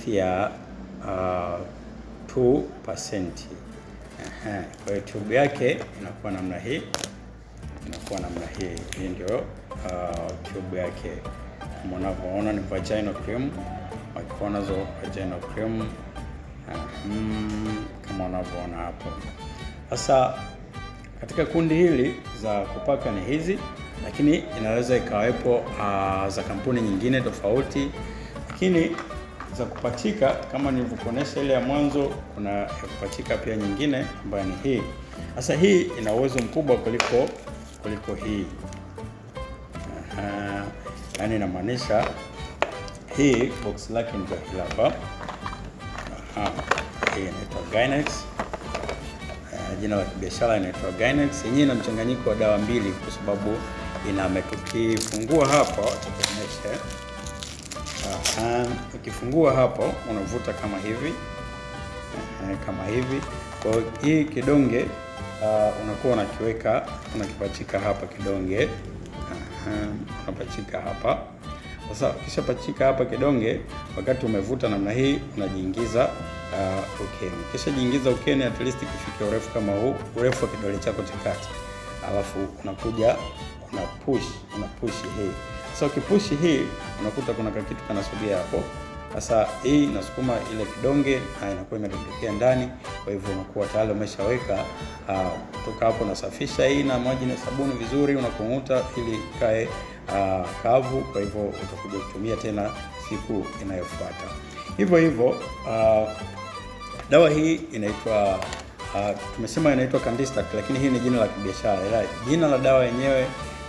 ya 2%. Kwa hiyo tube yake inakuwa namna hii, Hii ndio tube yake. Kama unavyoona ni vaginal cream, wakiwa nazo vaginal cream kama unavyoona hapo. Sasa katika kundi hili za kupaka ni hizi, lakini inaweza ikawepo za kampuni nyingine tofauti, lakini za kupachika kama nilivyokuonesha ile ya mwanzo, kuna ya kupachika pia nyingine ambayo ni hii. Sasa hii ina uwezo mkubwa kuliko hii. Yaani inamaanisha hii box lake ndio hili hapa. Hii inaitwa Gynex. Jina la kibiashara inaitwa Gynex. Yenyewe ina mchanganyiko wa dawa mbili kwa sababu ukifungua hapo utakuonyesha. Ukifungua hapo unavuta kama hivi. Kwa hii kidonge unakuwa unakipachika hapa kidonge. Unapachika hapa. Sasa ukishapachika hapa kidonge, wakati umevuta namna hii unajiingiza ukeni. Kisha jiingiza ukeni at least kufikia urefu kama huu, urefu wa kidole chako cha kati. Alafu unakuja unapush hii. Sasa ukipush hii unakuta kuna kitu kanasogea hapo. Sasa hii inasukuma ile kidonge na inakuwa imedondokea ndani. Kwa hivyo unakuwa tayari umeshaweka. Kutoka hapo unasafisha hii na maji na sabuni vizuri, unakung'uta ili kae kavu. Kwa hivyo utakuja kutumia tena siku inayofuata. Hivyo dawa hii inaitwa tumesema inaitwa Candistac, lakini hii ni jina la kibiashara. Jina la dawa yenyewe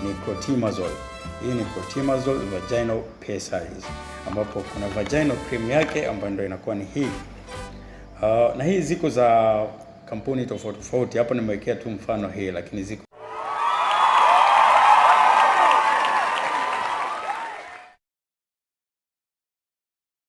ni Clotimazole. Hii ni Clotimazole Vaginal Pessaries, ambapo kuna vaginal cream yake ambayo ndio inakuwa ni hii. Na hii ziko za kampuni tofauti. Hapo nimewekea tu mfano hii, lakini ziko